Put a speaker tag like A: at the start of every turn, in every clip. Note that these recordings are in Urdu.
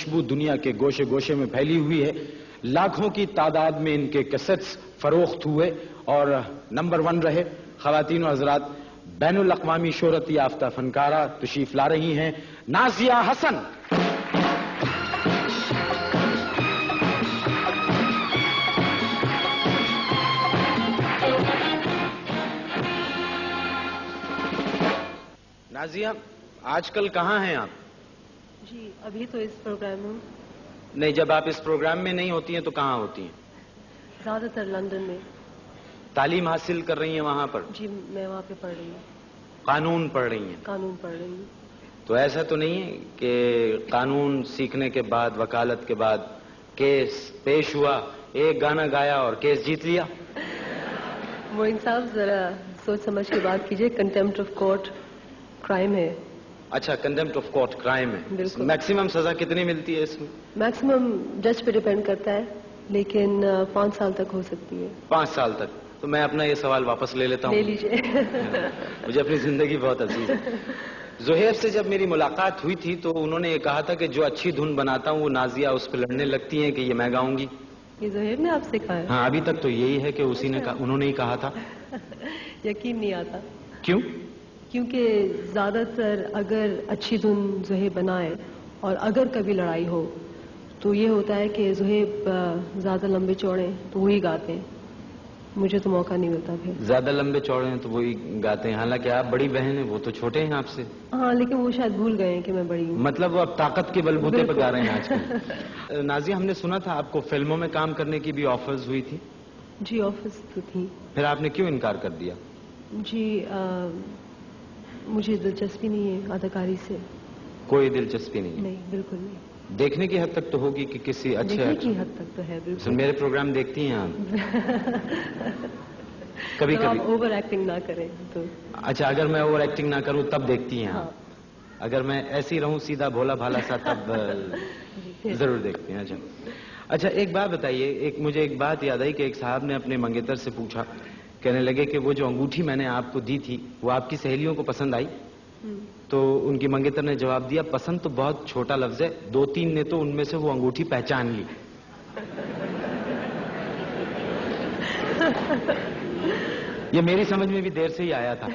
A: خوشبو دنیا کے گوشے گوشے میں پھیلی ہوئی ہے. لاکھوں کی تعداد میں ان کے کیسٹس فروخت ہوئے اور نمبر 1 رہے. خواتین و حضرات، بین الاقوامی شہرت یافتہ فنکارہ تشریف لا رہی ہیں نازیہ حسن. نازیہ، آج کل کہاں ہیں آپ؟
B: جی ابھی تو اس پروگرام میں.
A: نہیں، جب آپ اس پروگرام میں نہیں ہوتی ہیں تو کہاں ہوتی ہیں؟
B: زیادہ تر لندن میں.
A: تعلیم حاصل کر رہی ہیں وہاں پر؟
B: جی میں وہاں پہ پڑھ رہی ہوں.
A: قانون پڑھ رہی ہیں؟
B: قانون پڑھ رہی ہوں.
A: تو ایسا تو نہیں ہے کہ قانون سیکھنے کے بعد، وکالت کے بعد کیس پیش ہوا، ایک گانا گایا اور کیس جیت لیا؟
B: وہ انصاف ذرا سوچ سمجھ کے بات کیجئے. کنٹیمپٹ آف کورٹ کرائم ہے.
A: اچھا، کنٹیمپٹ آف کورٹ کرائم ہے.
B: بالکل.
A: میکسیمم سزا کتنی ملتی ہے اس میں؟
B: میکسیمم جج پہ ڈیپینڈ کرتا ہے، لیکن 5 سال تک ہو سکتی ہے.
A: 5 سال تک؟ تو میں اپنا یہ سوال واپس لے لیتا ہوں.
B: لے لیجئے.
A: مجھے اپنی زندگی بہت عزیز ہے. زہیر سے جب میری ملاقات ہوئی تھی تو انہوں نے یہ کہا تھا کہ جو اچھی دھن بناتا ہوں وہ نازیہ اس پہ لڑنے لگتی ہیں کہ یہ میں گاؤں گی.
B: یہ زہیر نے آپ سے کہا ہے؟
A: ہاں، ابھی تک تو یہی ہے کہ انہوں نے ہی کہا تھا.
B: یقین نہیں آتا.
A: کیوں؟
B: کیونکہ زیادہ تر اگر اچھی دھن زہیر بنائے اور اگر کبھی لڑائی ہو تو یہ ہوتا ہے کہ زہیر زیادہ لمبے چوڑے تو وہی گاتے ہیں. مجھے تو موقع نہیں ملتا. پھر
A: زیادہ لمبے چوڑے ہیں تو وہی گاتے ہیں، حالانکہ آپ بڑی بہن ہیں، وہ تو چھوٹے ہیں آپ سے.
B: ہاں، لیکن وہ شاید بھول گئے ہیں کہ میں بڑی ہوں.
A: مطلب وہ اب طاقت کے بلبوتے پہ گا رہے ہیں آج کل. نازیہ، ہم نے سنا تھا آپ کو فلموں میں کام کرنے کی بھی آفرز ہوئی تھی.
B: جی آفرز تو تھی.
A: پھر آپ نے کیوں انکار کر دیا؟
B: جی مجھے دلچسپی نہیں ہے اداکاری سے.
A: کوئی دلچسپی نہیں؟
B: نہیں، بالکل نہیں.
A: دیکھنے کی حد تک تو ہوگی کہ کسی اچھے.
B: دیکھنے کی حد تک تو ہے بالکل.
A: میرے پروگرام دیکھتی ہیں آپ؟ کبھی
B: آپ اوور ایکٹنگ نہ کریں تو.
A: اچھا، اگر میں اوور ایکٹنگ نہ کروں تب دیکھتی ہیں آپ؟ اگر میں ایسی رہوں سیدھا بھولا بھالا سا تب ضرور دیکھتی ہیں. اچھا ایک بات بتائیے، مجھے ایک بات یاد آئی کہ ایک صاحب نے اپنے منگیتر سے پوچھا، کہنے لگے کہ وہ جو انگوٹھی میں نے آپ کو دی تھی وہ آپ کی سہیلیوں کو پسند آئی؟ تو ان کی منگیتر نے جواب دیا، پسند تو بہت چھوٹا لفظ ہے، 2-3 نے تو ان میں سے وہ انگوٹھی پہچان لی. یہ میری سمجھ میں بھی دیر سے ہی آیا تھا.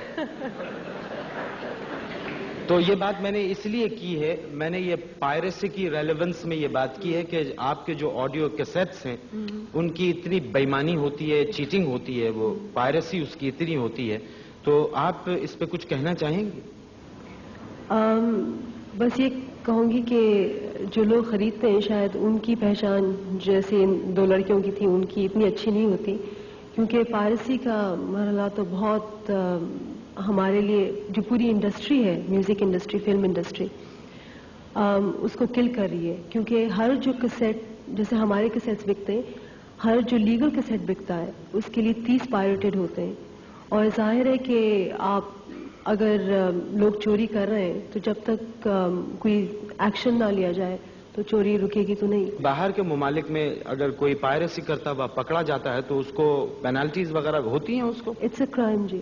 A: تو یہ بات میں نے اس لیے کی ہے، میں نے یہ پائریسی کی ریلیونس میں یہ بات کی ہے کہ آپ کے جو آڈیو کیسٹس ہیں ان کی اتنی بےایمانی ہوتی ہے، چیٹنگ ہوتی ہے، وہ پائریسی اس کی اتنی ہوتی ہے. تو آپ اس پہ کچھ کہنا چاہیں گے؟
B: بس یہ کہوں گی کہ جو لوگ خریدتے ہیں شاید ان کی پہچان جیسے ان 2 لڑکیوں کی تھی ان کی اتنی اچھی نہیں ہوتی، کیونکہ پائریسی کا مرحلہ تو بہت ہمارے لیے جو پوری انڈسٹری ہے، میوزک انڈسٹری، فلم انڈسٹری، اس کو کل کر رہی ہے. کیونکہ ہر جو کیسٹ، جیسے ہمارے کیسٹس بکتے ہیں، ہر جو لیگل کیسٹ بکتا ہے اس کے لیے 30 پائریٹڈ ہوتے ہیں. اور ظاہر ہے کہ آپ اگر لوگ چوری کر رہے ہیں تو جب تک کوئی ایکشن نہ لیا جائے تو چوری رکے گی تو نہیں.
A: باہر کے ممالک میں اگر کوئی پائریسی کرتا ہوا پکڑا جاتا ہے تو اس کو پینالٹیز وغیرہ ہوتی ہیں؟ اس کو
B: اٹس اے کرائم. جی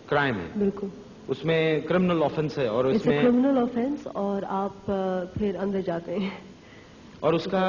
A: کرائم ہے.
B: بالکل.
A: اس میں کرمنل آفنس ہے اور اس میں
B: کرمنل آفنس اور آپ پھر اندر جاتے ہیں.
A: اور اس کا